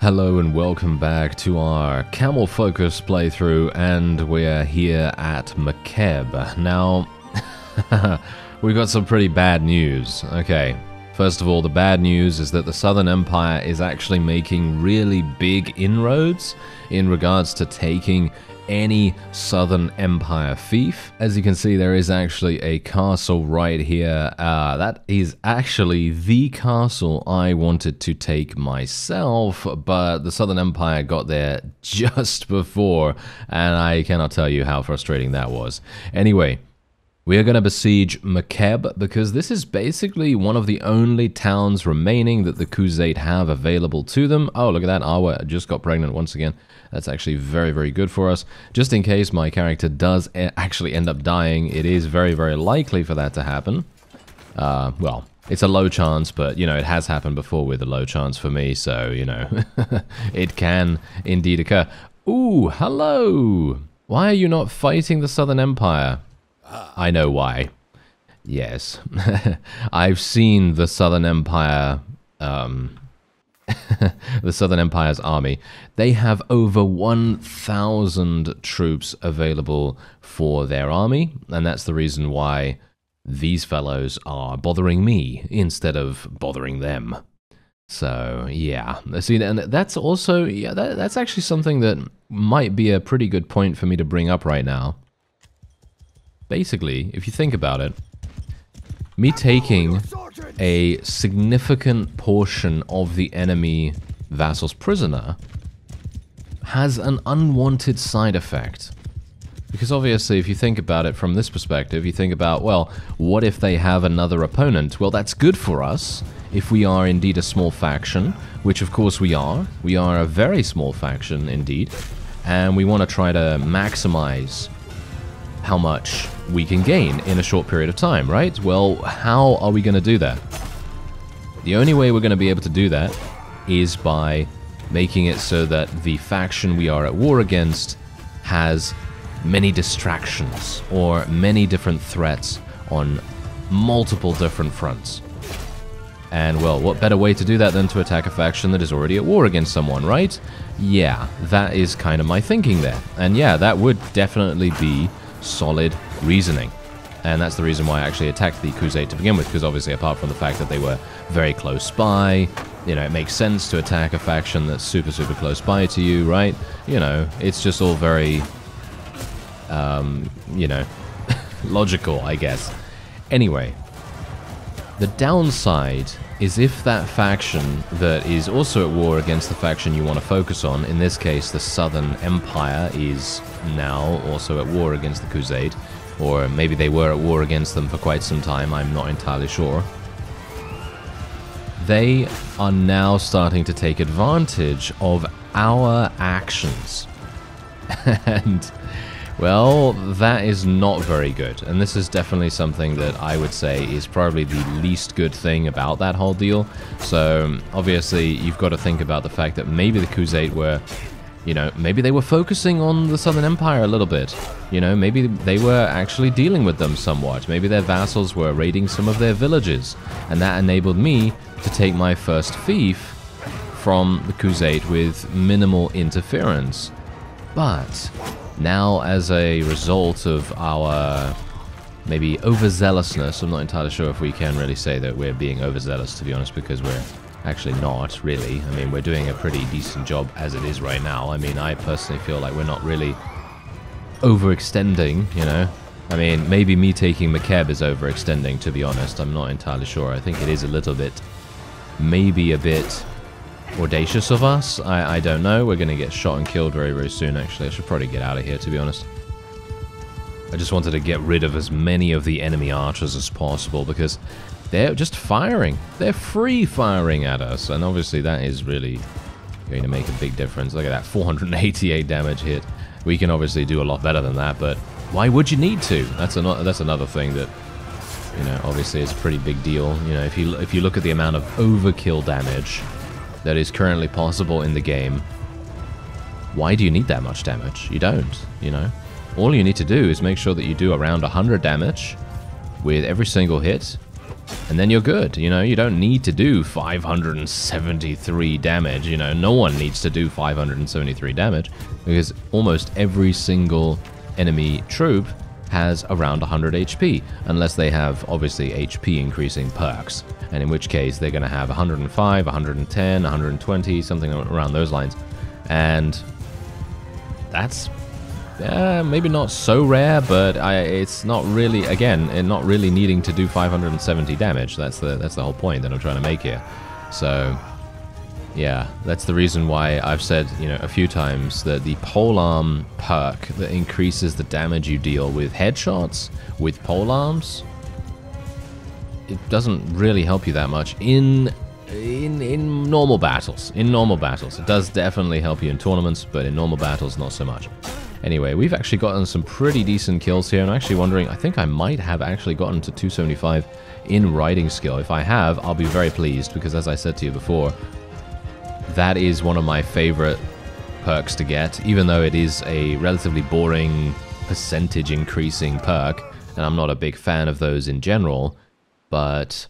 Hello and welcome back to our camel focus playthrough, and we're here at Mekeb. Now, we've got some pretty bad news. Okay, first of all, the bad news is that the Southern Empire is actually making really big inroads in regards to taking any Southern Empire fief. As you can see, there is actually a castle right here. That is actually the castle I wanted to take myself, but the Southern Empire got there just before, and I cannot tell you how frustrating that was. Anyway, we are going to besiege Mekeb because this is basically one of the only towns remaining that the KHUZAIT have available to them. Oh, look at that. Awa just got pregnant once again. That's actually very, very good for us. Just in case my character does actually end up dying, it is very, very likely for that to happen. Well, it's a low chance, but, you know, it has happened before with a low chance for me, so, you know, it can indeed occur. Ooh, hello! Why are you not fighting the Southern Empire? I know why. Yes. I've seen the Southern Empire, the Southern Empire's army. They have over 1,000 troops available for their army, and that's the reason why these fellows are bothering me instead of bothering them. So, yeah. See, and that's also, yeah, that's actually something that might be a pretty good point for me to bring up right now. Basically, if you think about it, me taking a significant portion of the enemy vassal's prisoner has an unwanted side effect. Because obviously, if you think about it from this perspective, you think about, well, what if they have another opponent? Well, that's good for us if we are indeed a small faction, which of course we are. We are a very small faction indeed, and we want to try to maximize how much we can gain in a short period of time, right? Well, how are we going to do that? The only way we're going to be able to do that is by making it so that the faction we are at war against has many distractions or many different threats on multiple different fronts. And, well, what better way to do that than to attack a faction that is already at war against someone, right? Yeah, that is kind of my thinking there. And yeah, that would definitely be solid reasoning. And that's the reason why I actually attacked the KHUZAIT to begin with, because obviously apart from the fact that they were very close by, you know, it makes sense to attack a faction that's super, super close by to you, right? You know, it's just all very, you know, logical, I guess. Anyway, the downside is if that faction that is also at war against the faction you want to focus on, in this case the Southern Empire is now also at war against the KHUZAIT, or maybe they were at war against them for quite some time, I'm not entirely sure. They are now starting to take advantage of our actions. And, well, that is not very good. And this is definitely something that I would say is probably the least good thing about that whole deal. So, obviously, you've got to think about the fact that maybe the KHUZAIT were, you know, maybe they were focusing on the Southern Empire a little bit. You know, maybe they were actually dealing with them somewhat. Maybe their vassals were raiding some of their villages. And that enabled me to take my first fief from the KHUZAIT with minimal interference. But now, as a result of our maybe overzealousness, I'm not entirely sure if we can really say that we're being overzealous, to be honest, because we're actually not, really. I mean, we're doing a pretty decent job as it is right now. I mean, I personally feel like we're not really overextending, you know. I mean, maybe me taking Mekeb is overextending, to be honest. I'm not entirely sure. I think it is a little bit, maybe a bit audacious of us. I don't know. We're going to get shot and killed very, very soon, actually. I should probably get out of here, to be honest. I just wanted to get rid of as many of the enemy archers as possible, because they're just firing. They're free firing at us, and obviously that is really going to make a big difference. Look at that, 488 damage hit. We can obviously do a lot better than that, but why would you need to? That's another thing that, you know, obviously is a pretty big deal. You know, if you look at the amount of overkill damage that is currently possible in the game, why do you need that much damage? You don't, you know. All you need to do is make sure that you do around 100 damage with every single hit, And then you're good, you know, you don't need to do 573 damage, you know, no one needs to do 573 damage, because almost every single enemy troop has around 100 HP, unless they have, obviously, HP increasing perks, and in which case they're going to have 105, 110, 120, something around those lines, and that's maybe not so rare, but it's not really, again, not really needing to do 570 damage. That's the whole point that I'm trying to make here. So, yeah, that's the reason why I've said, you know, a few times that the polearm perk that increases the damage you deal with headshots with polearms, it doesn't really help you that much in normal battles. In normal battles, it does definitely help you in tournaments, but in normal battles, not so much. Anyway, we've actually gotten some pretty decent kills here, and I'm actually wondering, I think I might have actually gotten to 275 in riding skill. If I have, I'll be very pleased, because as I said to you before, that is one of my favorite perks to get, even though it is a relatively boring percentage increasing perk, and I'm not a big fan of those in general, but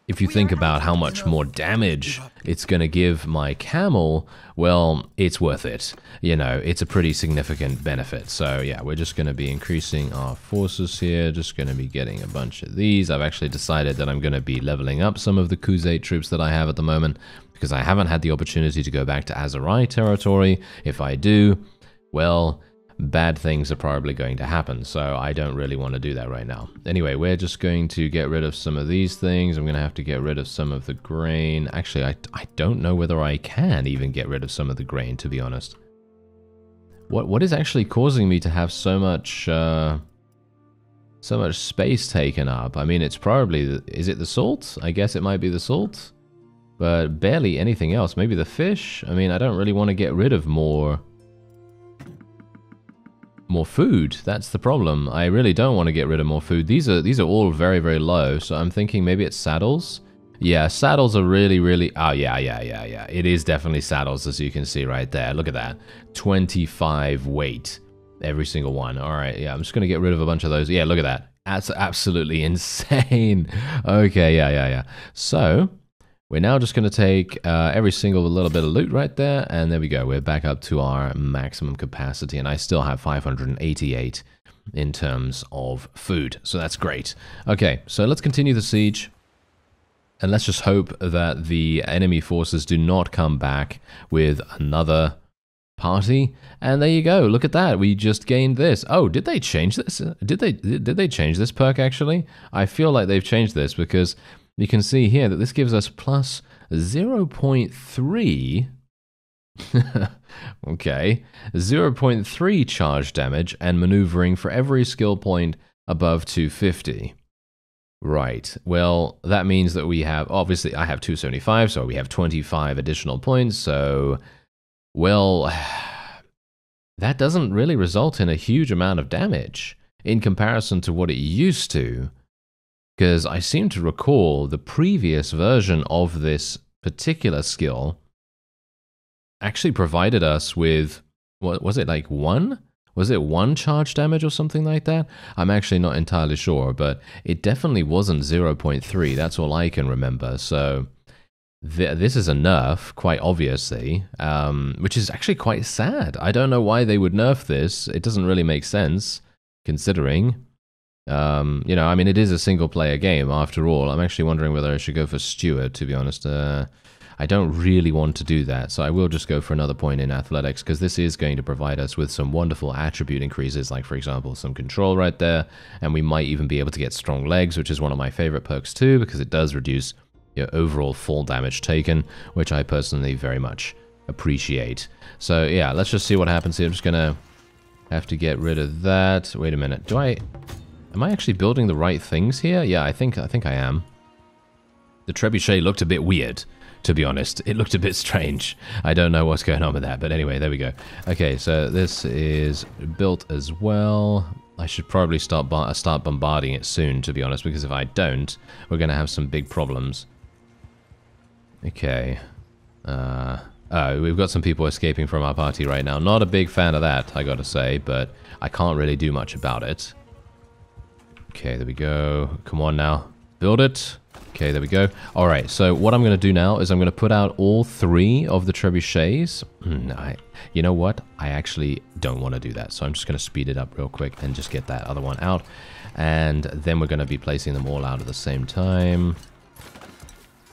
if you think about how much more damage it's going to give my camel, well, it's worth it. You know, it's a pretty significant benefit. So yeah, we're just going to be increasing our forces here, just going to be getting a bunch of these. I've actually decided that I'm going to be leveling up some of the KHUZAIT troops that I have at the moment, because I haven't had the opportunity to go back to Aserai territory. If I do, well, bad things are probably going to happen, so I don't really want to do that right now. Anyway, we're just going to get rid of some of these things. I'm going to have to get rid of some of the grain. Actually, I don't know whether I can even get rid of some of the grain, to be honest. What is actually causing me to have so much space taken up? I mean, it's probably, is it the salt? I guess it might be the salt, but barely anything else. Maybe the fish? I mean, I don't really want to get rid of more food. That's the problem. I really don't want to get rid of more food. These are all very, very low, so I'm thinking maybe it's saddles. Yeah, saddles are really, oh yeah. It is definitely saddles, as you can see right there. Look at that. 25 weight, every single one. All right, yeah, I'm just going to get rid of a bunch of those. Yeah, look at that. That's absolutely insane. Okay, yeah. So we're now just going to take every single little bit of loot right there, and there we go. We're back up to our maximum capacity, and I still have 588 in terms of food, so that's great. Okay, so let's continue the siege, and let's just hope that the enemy forces do not come back with another party. And there you go. Look at that. We just gained this. Oh, did they change this? Did they change this perk, actually? I feel like they've changed this, because you can see here that this gives us plus 0.3, okay, 0.3 charge damage and maneuvering for every skill point above 250. Right, well, that means that we have, obviously, I have 275, so we have 25 additional points, so, well, that doesn't really result in a huge amount of damage in comparison to what it used to. Because I seem to recall the previous version of this particular skill actually provided us with, what was it, like one? Was it one charge damage or something like that? I'm actually not entirely sure, but it definitely wasn't 0.3. That's all I can remember. So this is a nerf, quite obviously, which is actually quite sad. I don't know why they would nerf this. It doesn't really make sense, considering. You know, I mean, it is a single-player game, after all. I'm actually wondering whether I should go for Steward, to be honest. I don't really want to do that, so I will just go for another point in Athletics, because this is going to provide us with some wonderful attribute increases, like, for example, some control right there, and we might even be able to get strong legs, which is one of my favorite perks too, because it does reduce your overall fall damage taken, which I personally very much appreciate. So, yeah, let's just see what happens here. I'm just going to have to get rid of that. Wait a minute. Am I actually building the right things here? Yeah, I think I am. The trebuchet looked a bit weird, to be honest. It looked a bit strange. I don't know what's going on with that, but anyway, there we go. Okay, so this is built as well. I should probably start bombarding it soon, to be honest, because if I don't, we're going to have some big problems. Okay. We've got some people escaping from our party right now. Not a big fan of that, I gotta say, but I can't really do much about it. Okay, there we go. Come on now. Build it. Okay, there we go. Alright, so what I'm going to do now is I'm going to put out all 3 of the trebuchets. You know what? I actually don't want to do that. So I'm just going to speed it up real quick and just get that other one out. And then we're going to be placing them all out at the same time.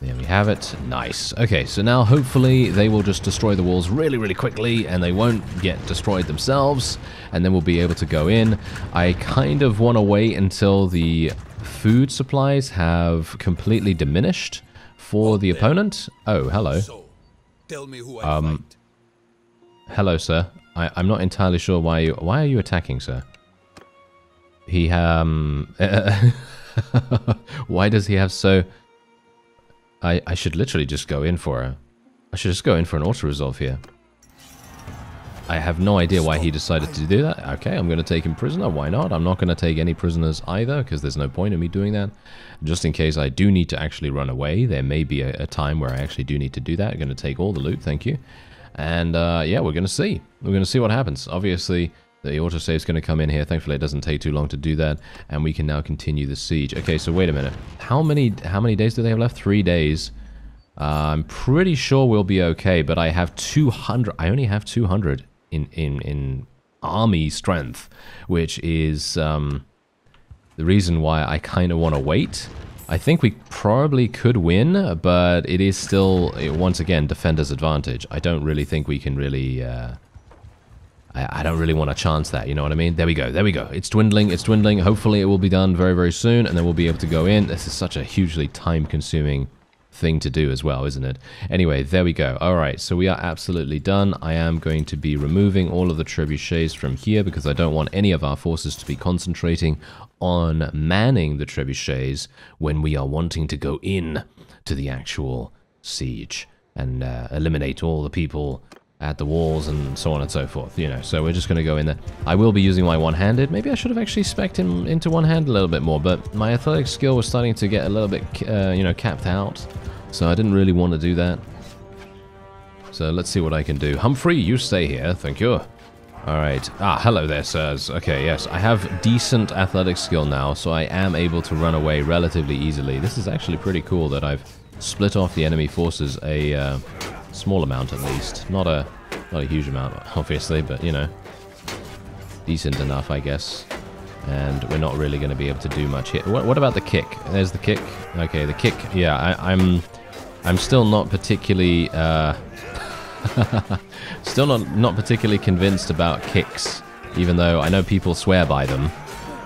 There we have it. Nice. Okay, so now hopefully they will just destroy the walls really, really quickly and they won't get destroyed themselves. And then we'll be able to go in. I kind of want to wait until the food supplies have completely diminished for the opponent. Oh, hello. So, tell me who I fight. Hello, sir. I'm not entirely sure why are you attacking, sir? He, why does he have so... I should literally just go in for a... I should just go in for an auto-resolve here. I have no idea why he decided to do that. Okay, I'm going to take him prisoner. Why not? I'm not going to take any prisoners either, because there's no point in me doing that. Just in case I do need to actually run away. There may be a time where I actually do need to do that. I'm going to take all the loot, thank you. And yeah, we're going to see. We're going to see what happens. Obviously, the autosave is going to come in here. Thankfully, it doesn't take too long to do that. And we can now continue the siege. Okay, so wait a minute. How many days do they have left? 3 days. I'm pretty sure we'll be okay, but I have 200. I only have 200 in army strength, which is the reason why I kind of want to wait. I think we probably could win, but it is still, once again, defender's advantage. I don't really think we can really... I don't really want to chance that, you know what I mean? There we go, there we go. It's dwindling, it's dwindling. Hopefully it will be done very, very soon, and then we'll be able to go in. This is such a hugely time-consuming thing to do as well, isn't it? Anyway, there we go. Alright, so we are absolutely done. I am going to be removing all of the trebuchets from here because I don't want any of our forces to be concentrating on manning the trebuchets when we are wanting to go in to the actual siege and eliminate all the people at the walls and so on and so forth, you know. So we're just going to go in there. I will be using my one-handed. Maybe I should have actually spec'd him into one-hand a little bit more, but my athletic skill was starting to get a little bit, you know, capped out. So I didn't really want to do that. So let's see what I can do. Humphrey, you stay here. Thank you. Alright. Ah, hello there, sirs. Okay, yes. I have decent athletic skill now, so I am able to run away relatively easily. This is actually pretty cool that I've split off the enemy forces a small amount at least. Not a huge amount, obviously, but, you know, decent enough, I guess. And we're not really going to be able to do much here. What about the kick? There's the kick. Okay, the kick. Yeah, I'm still not particularly still not particularly convinced about kicks, even though I know people swear by them,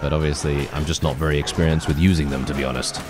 but obviously I'm just not very experienced with using them, to be honest.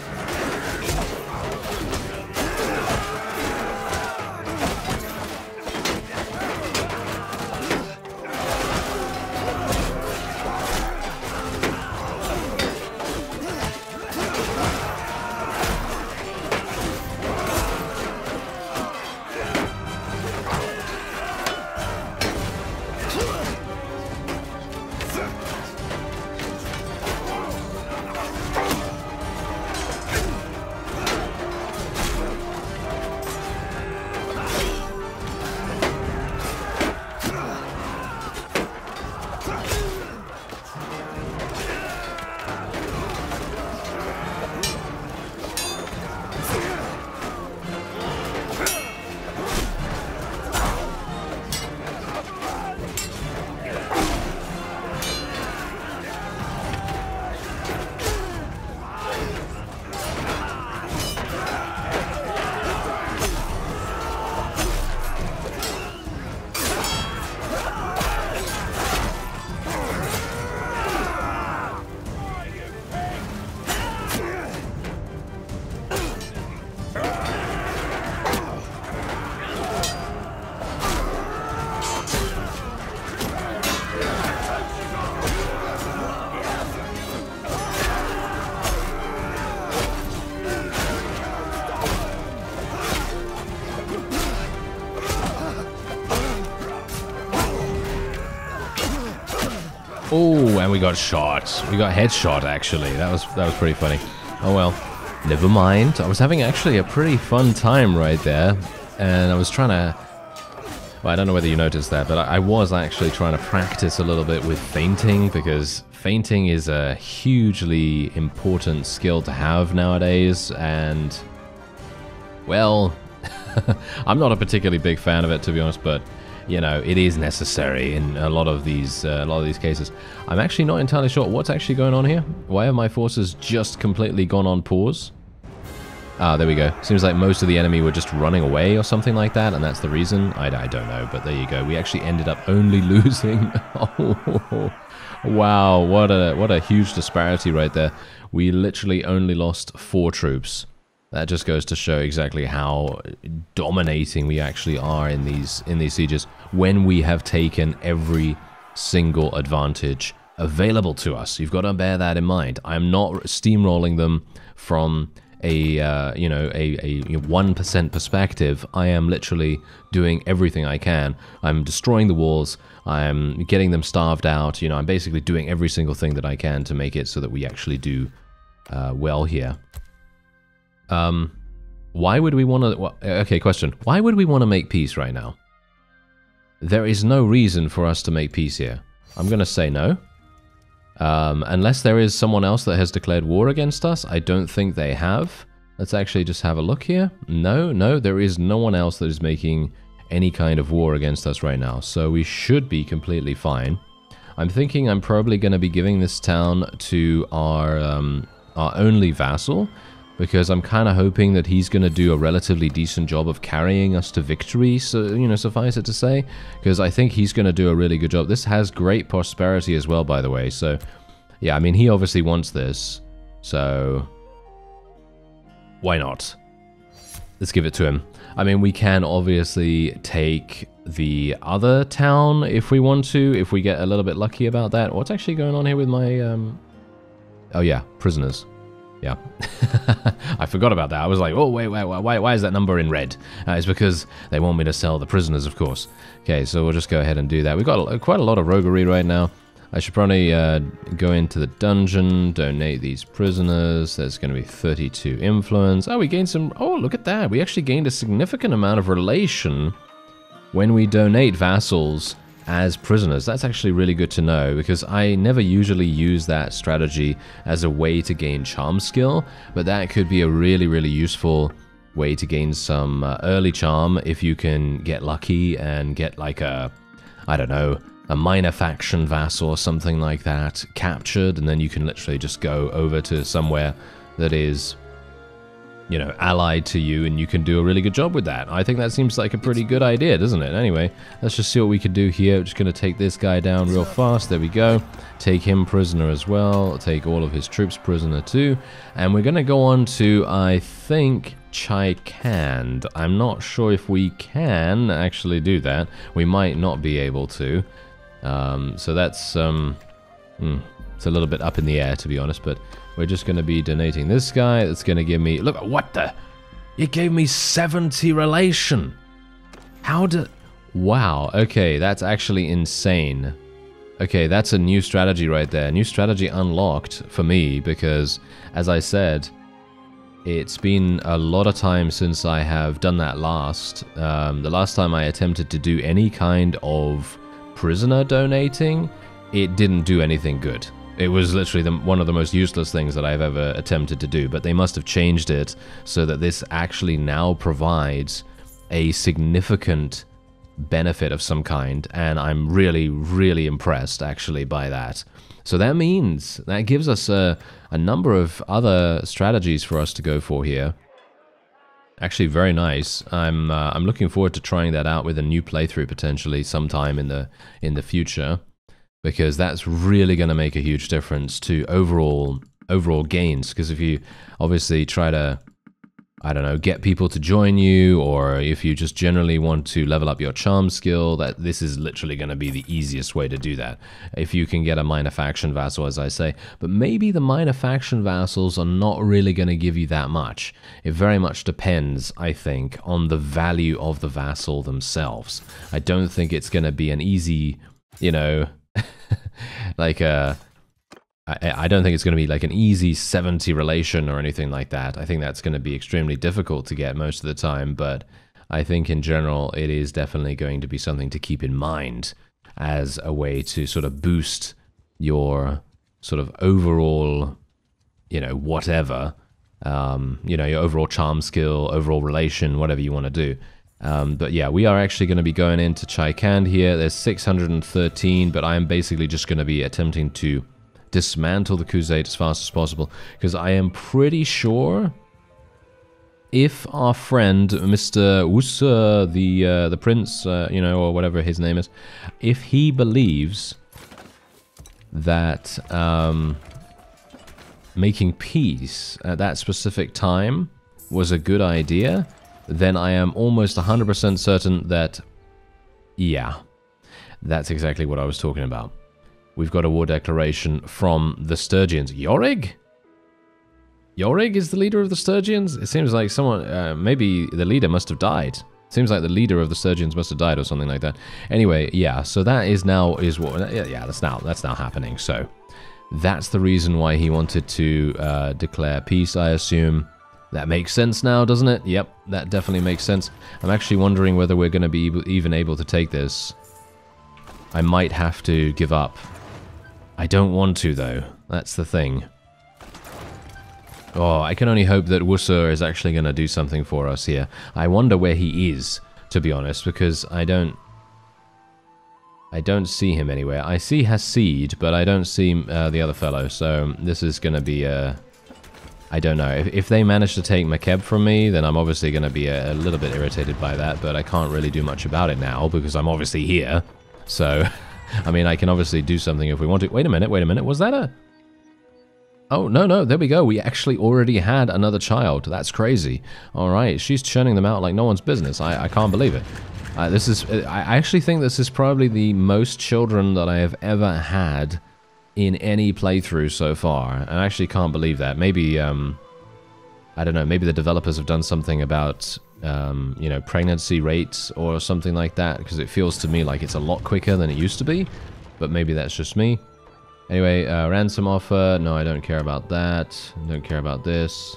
Oh, and we got shot. We got headshot, actually. That was pretty funny. Oh well, never mind. I was having actually a pretty fun time right there, and I was trying to Well, I don't know whether you noticed that, but I was actually trying to practice a little bit with feinting, because feinting is a hugely important skill to have nowadays, and, well, I'm not a particularly big fan of it, to be honest, but, you know, it is necessary in a lot of these cases. I'm actually not entirely sure what's actually going on here. Why have my forces just completely gone on pause? Ah, there we go. Seems like most of the enemy were just running away or something like that, and that's the reason. I don't know, but there you go. We actually ended up only losing. Oh, wow, what a huge disparity right there. We literally only lost 4 troops. That just goes to show exactly how dominating we actually are in these sieges when we have taken every single advantage available to us. You've got to bear that in mind. I'm not steamrolling them from a 1% perspective. I am literally doing everything I can. I'm destroying the walls. I'm getting them starved out. You know, I'm basically doing every single thing that I can to make it so that we actually do well here. Why would we want to... Well, okay, question. Why would we want to make peace right now? There is no reason for us to make peace here. I'm going to say no. Unless there is someone else that has declared war against us. I don't think they have. Let's actually just have a look here. No, there is no one else that is making any kind of war against us right now. So we should be completely fine. I'm thinking I'm probably going to be giving this town to our only vassal, because I'm kind of hoping that he's going to do a relatively decent job of carrying us to victory, so, you know, suffice it to say, because I think he's going to do a really good job. This has great prosperity as well, by the way, so, yeah, I mean, he obviously wants this, so why not? Let's give it to him. I mean, we can obviously take the other town if we want to, if we get a little bit lucky about that. What's actually going on here with my, oh yeah, prisoners. Yeah, I forgot about that. I was like, oh, wait, why is that number in red? It's because they want me to sell the prisoners, of course. Okay, so we'll just go ahead and do that. We've got quite a lot of roguery right now. I should probably go into the dungeon, donate these prisoners. There's going to be 32 influence. Oh, we gained some... Oh, look at that. We actually gained a significant amount of relation when we donate vassals as prisoners. That's actually really good to know, because I never usually use that strategy as a way to gain charm skill, but that could be a really, really useful way to gain some early charm if you can get lucky and get like a, I don't know, a minor faction vassal or something like that captured, and then you can literally just go over to somewhere that is, you know, allied to you, and you can do a really good job with that. I think that seems like a pretty good idea, doesn't it? Anyway, let's just see what we can do here. We're just going to take this guy down real fast. There we go. Take him prisoner as well. Take all of his troops prisoner too. And we're going to go on to, I think, Chaikand. I'm not sure if we can actually do that. We might not be able to. So that's... it's a little bit up in the air, to be honest, but we're just going to be donating this guy. That's going to give me... Look, what the... It gave me 70 relation. How did... Wow, okay, that's actually insane. Okay, that's a new strategy right there. New strategy unlocked for me, because, as I said, it's been a lot of time since I have done that last. The last time I attempted to do any kind of prisoner donating, it didn't do anything good. It was literally one of the most useless things that I've ever attempted to do, but they must have changed it so that this actually now provides a significant benefit of some kind, and I'm really, really impressed actually by that. So that means, that gives us a number of other strategies for us to go for here. Actually very nice. I'm looking forward to trying that out with a new playthrough potentially sometime in the future, because that's really going to make a huge difference to overall gains. Because if you obviously try to, I don't know, get people to join you, or if you just generally want to level up your charm skill, that this is literally going to be the easiest way to do that. If you can get a minor faction vassal, as I say. But maybe the minor faction vassals are not really going to give you that much. It very much depends, I think, on the value of the vassal themselves. I don't think it's going to be an easy, you know... like I don't think it's going to be like an easy 70 relation or anything like that. I think that's going to be extremely difficult to get most of the time, but I think in general it is definitely going to be something to keep in mind as a way to sort of boost your sort of overall, you know, whatever, you know, your overall charm skill, overall relation, whatever you want to do. But yeah, we are actually going to be going into Chaikand here. There's 613, but I am basically just going to be attempting to dismantle the KHUZAIT as fast as possible, because I am pretty sure if our friend Mr. Wusa, the prince, you know, or whatever his name is, if he believes that making peace at that specific time was a good idea, then I am almost 100% certain that, yeah, that's exactly what I was talking about. We've got a war declaration from the Sturgians. Yorig? Yorig is the leader of the Sturgians? It seems like someone, maybe the leader must have died. Seems like the leader of the Sturgians must have died or something like that. Anyway, yeah, so that is now, yeah, that's now happening. So that's the reason why he wanted to declare peace, I assume. That makes sense now, doesn't it? Yep, that definitely makes sense. I'm actually wondering whether we're going to be even able to take this. I might have to give up. I don't want to, though. That's the thing. Oh, I can only hope that Wusa is actually going to do something for us here. I wonder where he is, to be honest, because I don't see him anywhere. I see Hasid, but I don't see the other fellow, so this is going to be a... I don't know. If they manage to take Makeb from me, then I'm obviously going to be a little bit irritated by that, but I can't really do much about it now, because I'm obviously here. So, I mean, I can obviously do something if we want to. Wait a minute, was that a... Oh, no, there we go. We actually already had another child. That's crazy. Alright, she's churning them out like no one's business. I can't believe it. I actually think this is probably the most children that I have ever had in any playthrough so far. And I actually can't believe that. Maybe, I don't know, maybe the developers have done something about, you know, pregnancy rates or something like that, because it feels to me like it's a lot quicker than it used to be. But maybe that's just me. Anyway, ransom offer. No, I don't care about that. I don't care about this.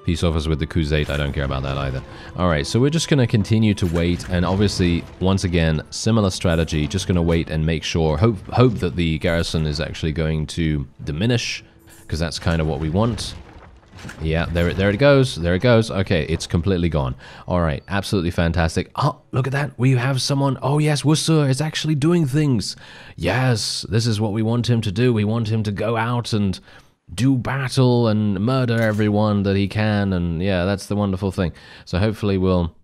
Peace offers with the KHUZAIT. I don't care about that either. Alright, so we're just going to continue to wait. And obviously, once again, similar strategy. Just going to wait and make sure. Hope that the garrison is actually going to diminish, because that's kind of what we want. Yeah, there it goes. There it goes. Okay, it's completely gone. Alright, absolutely fantastic. Oh, look at that. We have someone. Oh, yes, Wusa is actually doing things. Yes, this is what we want him to do. We want him to go out and do battle and murder everyone that he can. And yeah, that's the wonderful thing. So hopefully we'll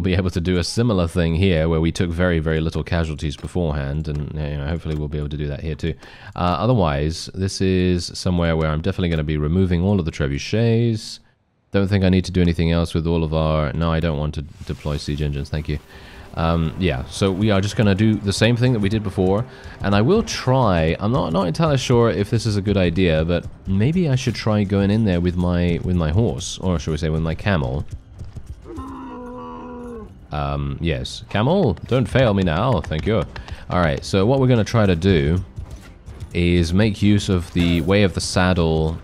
be able to do a similar thing here, where we took very, very little casualties beforehand, and you know, hopefully we'll be able to do that here too. Otherwise, this is somewhere where I'm definitely going to be removing all of the trebuchets. Don't think I need to do anything else with all of our... No, I don't want to deploy siege engines, thank you. Yeah, so we are just going to do the same thing that we did before, and I will try... I'm not entirely sure if this is a good idea, but maybe I should try going in there with my horse, or should we say with my camel. Yes. Camel, don't fail me now. Thank you. Alright, so what we're going to try to do is make use of the Way of the Saddle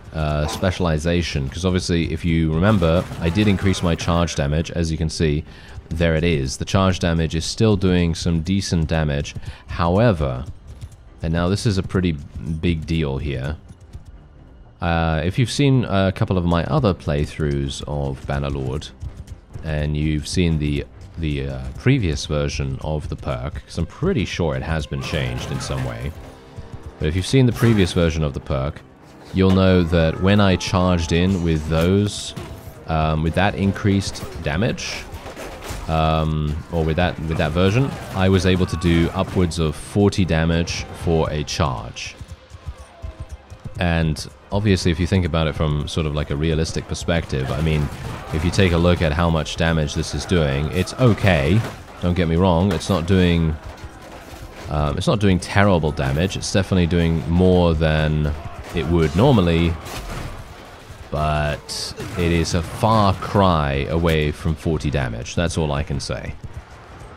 specialization, because obviously, if you remember, I did increase my charge damage, as you can see. There it is. The charge damage is still doing some decent damage. However, and now this is a pretty big deal here. If you've seen a couple of my other playthroughs of Bannerlord, and you've seen the previous version of the perk, because I'm pretty sure it has been changed in some way. But if you've seen the previous version of the perk, you'll know that when I charged in with those, with that increased damage, or with that version, I was able to do upwards of 40 damage for a charge. And obviously, if you think about it from sort of like a realistic perspective, I mean, if you take a look at how much damage this is doing, it's okay. Don't get me wrong. It's not doing terrible damage. It's definitely doing more than it would normally, but it is a far cry away from 40 damage. That's all I can say.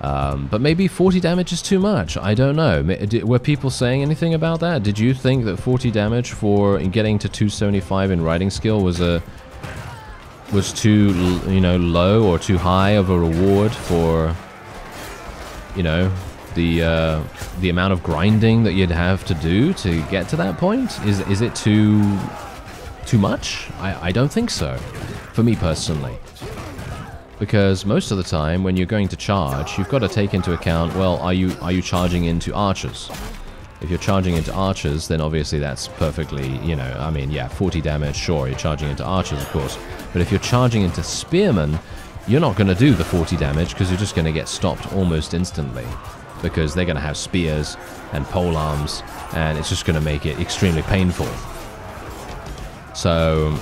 But maybe 40 damage is too much. I don't know. Were people saying anything about that? Did you think that 40 damage for getting to 275 in riding skill was a was too, you know, low or too high of a reward for, you know, the amount of grinding that you'd have to do to get to that point? Is it too much? I don't think so, for me personally. Because most of the time, when you're going to charge, you've got to take into account, well, are you charging into archers? If you're charging into archers, then obviously that's perfectly, you know, I mean, yeah, 40 damage, sure, you're charging into archers, of course. But if you're charging into spearmen, you're not going to do the 40 damage because you're just going to get stopped almost instantly. Because they're going to have spears and pole arms, and it's just going to make it extremely painful. So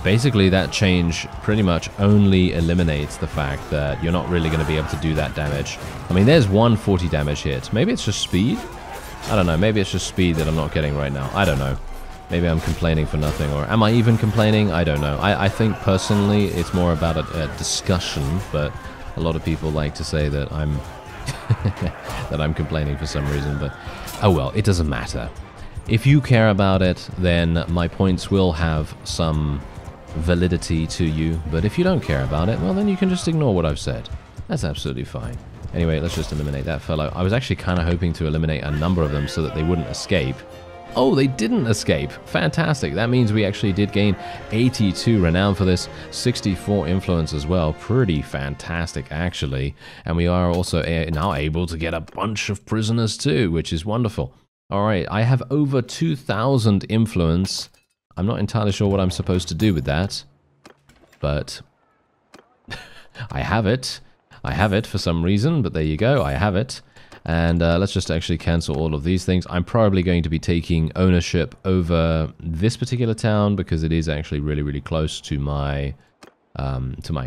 basically that change pretty much only eliminates the fact that you're not really going to be able to do that damage. I mean, there's one 40 damage hit. Maybe it's just speed? I don't know. Maybe it's just speed that I'm not getting right now. I don't know. Maybe I'm complaining for nothing, or am I even complaining? I don't know. I think personally it's more about a discussion, but a lot of people like to say that I'm that I'm complaining for some reason, but oh well, it doesn't matter. If you care about it, then my points will have some validity to you, but if you don't care about it, well, then you can just ignore what I've said. That's absolutely fine. Anyway, let's just eliminate that fellow. I was actually kind of hoping to eliminate a number of them so that they wouldn't escape. Oh, they didn't escape. Fantastic. That means we actually did gain 82 renown for this, 64 influence as well. Pretty fantastic, actually. And we are also now able to get a bunch of prisoners too, which is wonderful. All right, I have over 2,000 influence. I'm not entirely sure what I'm supposed to do with that, but I have it. I have it for some reason, but there you go. I have it. And let's just actually cancel all of these things. I'm probably going to be taking ownership over this particular town because it is actually really, really close to my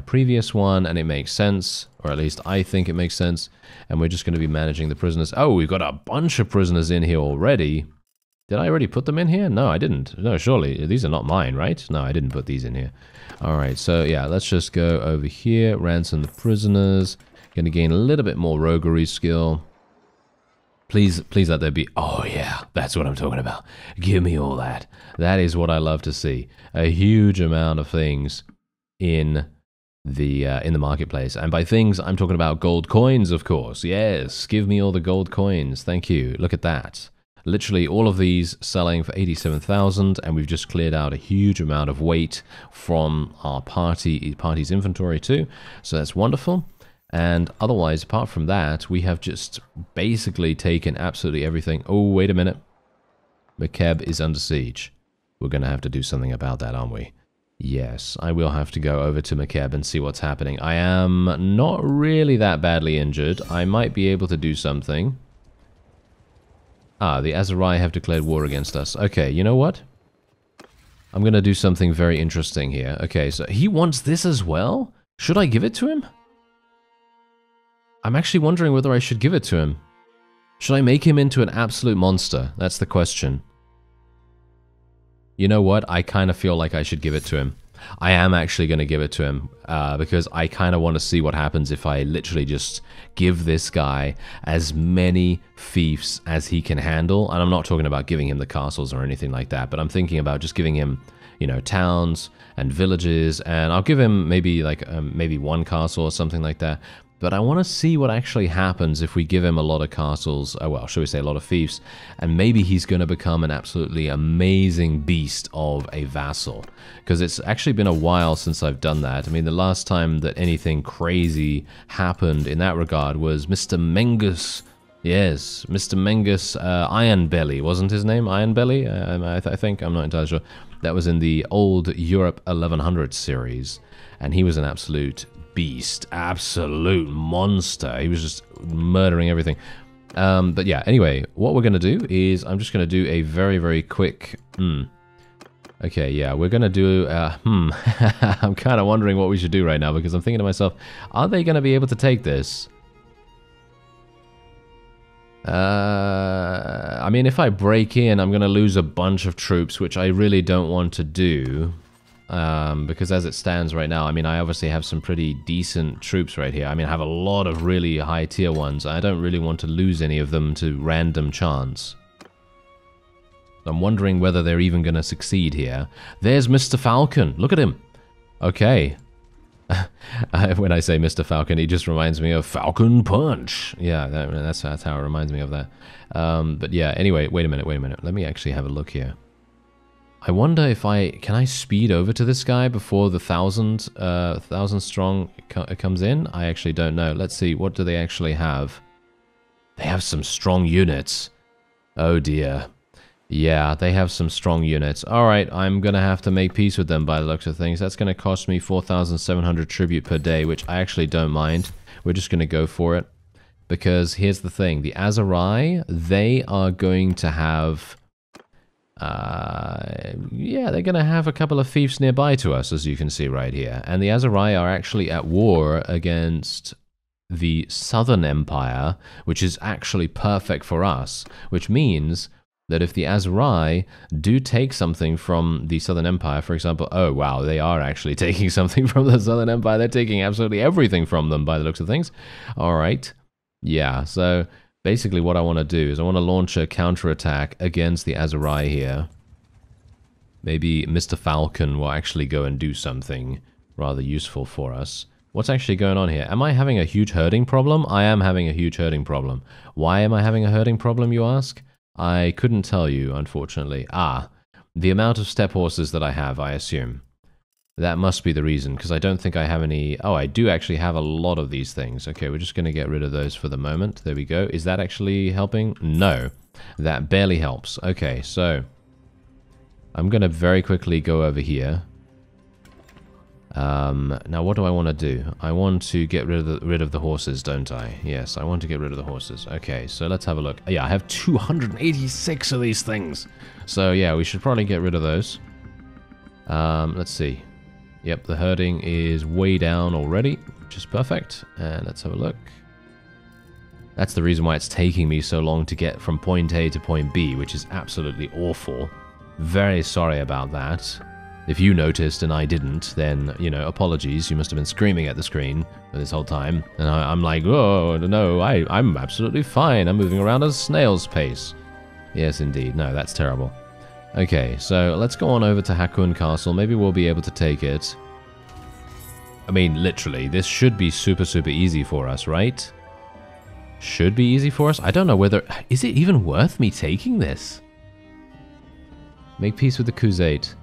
previous one, and it makes sense, or at least I think it makes sense. And we're just going to be managing the prisoners. Oh, we've got a bunch of prisoners in here already. Did I already put them in here? No, I didn't. No, surely. These are not mine, right? No, I didn't put these in here. All right, so yeah, let's just go over here, ransom the prisoners. Going to gain a little bit more roguery skill. Please let there be... Oh, yeah, that's what I'm talking about. Give me all that. That is what I love to see. A huge amount of things in the marketplace. And by things, I'm talking about gold coins, of course. Yes, give me all the gold coins. Thank you. Look at that. Literally all of these selling for 87,000, and we've just cleared out a huge amount of weight from our party's inventory too. So that's wonderful. And otherwise, apart from that, we have just basically taken absolutely everything. Oh, wait a minute. Mekeb is under siege. We're going to have to do something about that, aren't we? Yes, I will have to go over to Mekeb and see what's happening. I am not really that badly injured. I might be able to do something. Ah, the Aserai have declared war against us. Okay, you know what? I'm going to do something very interesting here. Okay, so he wants this as well? Should I give it to him? I'm actually wondering whether I should give it to him. Should I make him into an absolute monster? That's the question. You know what? I kind of feel like I should give it to him. I am actually going to give it to him because I kind of want to see what happens if I literally just give this guy as many fiefs as he can handle. And I'm not talking about giving him the castles or anything like that, but I'm thinking about just giving him, you know, towns and villages, and I'll give him maybe like maybe one castle or something like that. But I want to see what actually happens if we give him a lot of castles, oh well, shall we say a lot of fiefs, and maybe he's going to become an absolutely amazing beast of a vassal. Because it's actually been a while since I've done that. I mean, the last time that anything crazy happened in that regard was Mr. Mengus. Yes, Mr. Mengus Ironbelly, wasn't his name? Ironbelly? I think, I'm not entirely sure. That was in the old Europe 1100 series, and he was an absolute beast, absolute monster. He was just murdering everything. But yeah, anyway, what we're going to do is I'm just going to do a very, very quick... Okay, yeah, we're going to do... I'm kind of wondering what we should do right now because I'm thinking to myself, are they going to be able to take this? I mean, if I break in, I'm going to lose a bunch of troops, which I really don't want to do. Because as it stands right now, I mean, I obviously have some pretty decent troops right here. I mean, I have a lot of really high tier ones. I don't really want to lose any of them to random chance. I'm wondering whether they're even going to succeed here. There's Mr. Falcon. Look at him. Okay. When I say Mr. Falcon, he just reminds me of Falcon Punch. Yeah, that's how it reminds me of that. But yeah, anyway, wait a minute. Let me actually have a look here. I wonder if can I speed over to this guy before the 1,000 strong comes in? I actually don't know. Let's see, what do they actually have? They have some strong units. Oh dear. Yeah, they have some strong units. Alright, I'm gonna have to make peace with them by the looks of things. That's gonna cost me 4,700 tribute per day, which I actually don't mind. We're just gonna go for it. Because here's the thing, the Aserai, they are going to have... yeah, they're gonna have a couple of fiefs nearby to us, as you can see right here. And the Aserai are actually at war against the Southern Empire, which is actually perfect for us, which means that if the Aserai do take something from the Southern Empire, for example, oh wow, they are actually taking something from the Southern Empire, they're taking absolutely everything from them by the looks of things. Alright, yeah, so basically what I want to do is I want to launch a counterattack against the Aserai here. Maybe Mr. Falcon will actually go and do something rather useful for us. What's actually going on here? Am I having a huge herding problem? I am having a huge herding problem. Why am I having a herding problem, you ask? I couldn't tell you, unfortunately. Ah, the amount of step horses that I have, I assume. That must be the reason, because I don't think I have any... Oh, I do actually have a lot of these things. Okay, we're just going to get rid of those for the moment. There we go. Is that actually helping? No, that barely helps. Okay, so... I'm going to very quickly go over here. Now, what do I want to do? I want to get rid of the horses, don't I? Yes, I want to get rid of the horses. Okay, so let's have a look. Yeah, I have 286 of these things. So, yeah, we should probably get rid of those. Let's see. Yep, the herding is way down already, which is perfect. And let's have a look. That's the reason why it's taking me so long to get from point A to point B, which is absolutely awful. Very sorry about that. If you noticed and I didn't, then, you know, apologies. You must have been screaming at the screen this whole time. And I'm like, oh, no, I'm absolutely fine. I'm moving around at a snail's pace. Yes, indeed. No, that's terrible. Okay, so let's go on over to Hakun Castle. Maybe we'll be able to take it. I mean, literally, this should be super, super easy for us, right? Should be easy for us? I don't know whether... Is it even worth me taking this? Make peace with the KHUZAIT.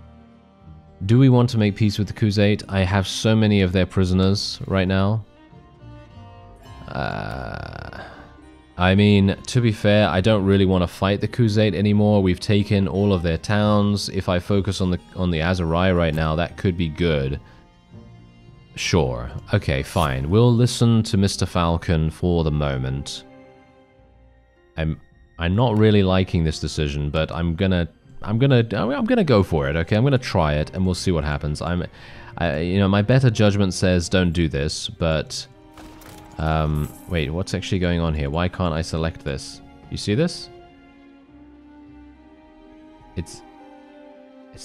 Do we want to make peace with the KHUZAIT? I have so many of their prisoners right now. I mean, to be fair, I don't really want to fight the KHUZAIT anymore. We've taken all of their towns. If I focus on the Aserai right now, that could be good. Sure. Okay, fine. We'll listen to Mr. Falcon for the moment. I'm not really liking this decision, but I'm gonna go for it. Okay, I'm gonna try it, and we'll see what happens. You know, my better judgment says don't do this, but wait, what's actually going on here? Why can't I select this? You see this? It's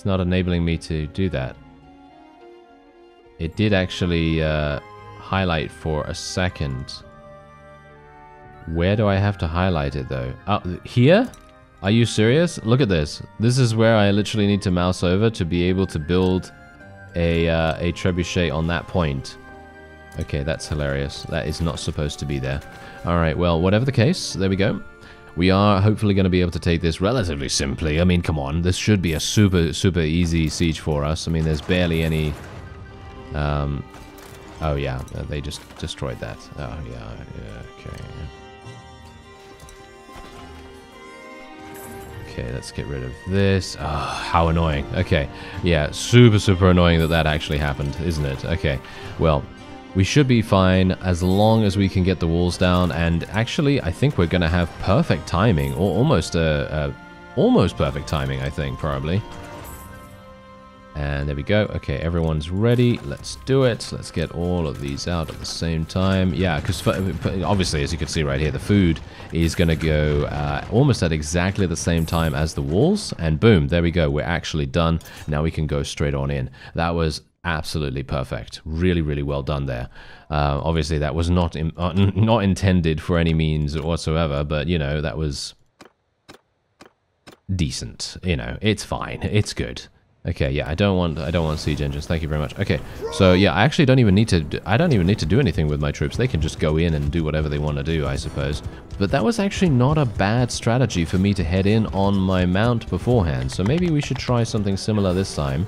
not enabling me to do that. It did actually highlight for a second. Where do I have to highlight it though? Here? Are you serious? Look at this. This is where I literally need to mouse over to be able to build a trebuchet on that point. Okay, that's hilarious. That is not supposed to be there. Alright, well, whatever the case, there we go. We are hopefully going to be able to take this relatively simply. I mean, come on. This should be a super, super easy siege for us. I mean, there's barely any... oh, yeah. They just destroyed that. Oh, yeah. Okay. Okay, let's get rid of this. Oh, how annoying. Okay. Yeah, super, super annoying that actually happened, isn't it? Okay. Well... we should be fine as long as we can get the walls down, and actually I think we're going to have perfect timing, or almost almost perfect timing, I think, probably. And there we go. Okay, everyone's ready. Let's do it. Let's get all of these out at the same time. Yeah, because obviously, as you can see right here, the food is going to go almost at exactly the same time as the walls, and boom, there we go. We're actually done. Now we can go straight on in. That was absolutely perfect. Really, really well done there. Obviously, that was not intended for any means whatsoever, but, you know, that was decent. You know, it's fine. It's good. Okay, yeah, I don't want siege engines. Thank you very much. Okay, so yeah, I actually don't even need to do anything with my troops. They can just go in and do whatever they want to do, I suppose. But that was actually not a bad strategy for me to head in on my mount beforehand. So maybe we should try something similar this time.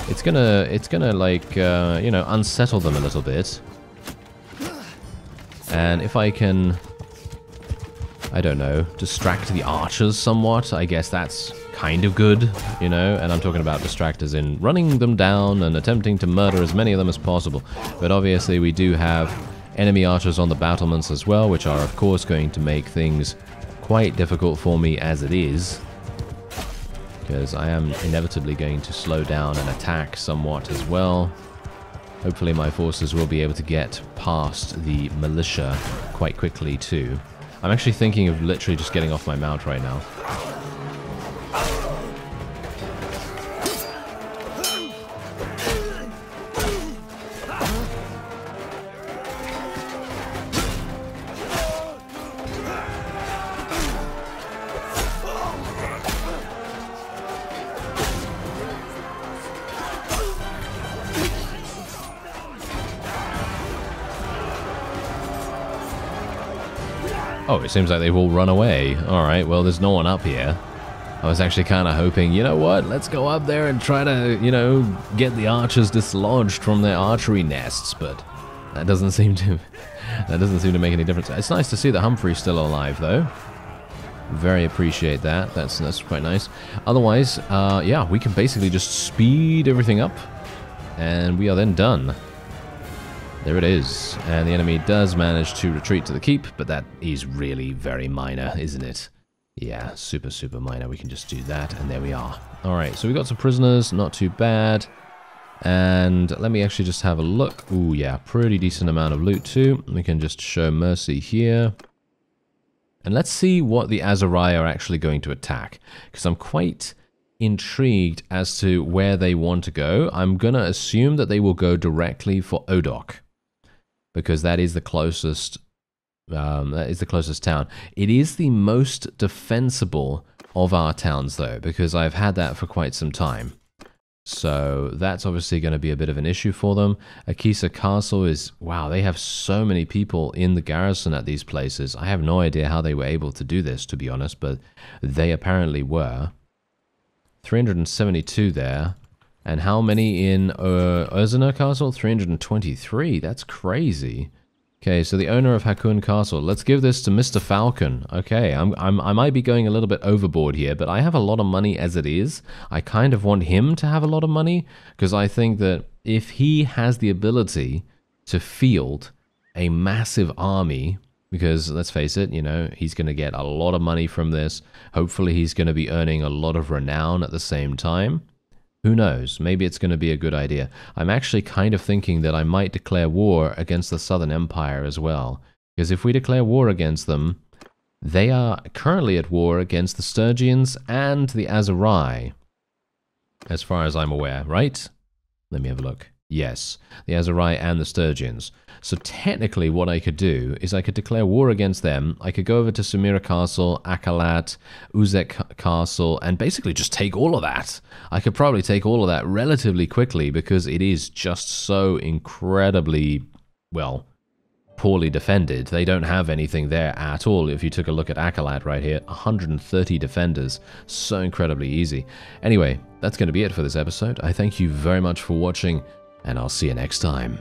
It's gonna like you know, unsettle them a little bit. And if I can, I don't know, distract the archers somewhat, I guess that's kind of good, you know, and I'm talking about distract as in running them down and attempting to murder as many of them as possible. But obviously we do have enemy archers on the battlements as well, which are of course going to make things quite difficult for me as it is, because I am inevitably going to slow down and attack somewhat as well. Hopefully my forces will be able to get past the militia quite quickly too. I'm actually thinking of literally just getting off my mount right now. Oh, it seems like they've all run away. Alright, well, there's no one up here. I was actually kind of hoping, you know what, let's go up there and try to, you know, get the archers dislodged from their archery nests, but that doesn't seem to make any difference. It's nice to see that Humphrey's still alive, though. Very appreciate that. That's quite nice. Otherwise, yeah, we can basically just speed everything up, and we are then done. There it is, and the enemy does manage to retreat to the keep, but that is really very minor, isn't it? Yeah, super, super minor. We can just do that, and there we are. Alright, so we got some prisoners, not too bad. And let me actually just have a look. Ooh, yeah, pretty decent amount of loot too. We can just show mercy here. And let's see what the Aserai are actually going to attack, because I'm quite intrigued as to where they want to go. I'm going to assume that they will go directly for Odok, because that is the closest town. It is the most defensible of our towns, though, because I've had that for quite some time. So that's obviously going to be a bit of an issue for them. Akisa Castle is, wow, they have so many people in the garrison at these places. I have no idea how they were able to do this, to be honest, but they apparently were. 372 there. And how many in Urzina Castle? 323. That's crazy. Okay, so the owner of Hakun Castle. Let's give this to Mr. Falcon. Okay, I might be going a little bit overboard here, but I have a lot of money as it is. I kind of want him to have a lot of money, because I think that if he has the ability to field a massive army, because let's face it, you know, he's going to get a lot of money from this. Hopefully he's going to be earning a lot of renown at the same time. Who knows? Maybe it's going to be a good idea. I'm actually kind of thinking that I might declare war against the Southern Empire as well. Because if we declare war against them, they are currently at war against the Sturgians and the Aserai, as far as I'm aware, right? Let me have a look. Yes, the Aserai and the Sturgians. So technically what I could do is I could declare war against them. I could go over to Samira Castle, Akalat, Uzek Castle, and basically just take all of that. I could probably take all of that relatively quickly, because it is just so incredibly, well, poorly defended. They don't have anything there at all. If you took a look at Akalat right here, 130 defenders. So incredibly easy. Anyway, that's going to be it for this episode. I thank you very much for watching, and I'll see you next time.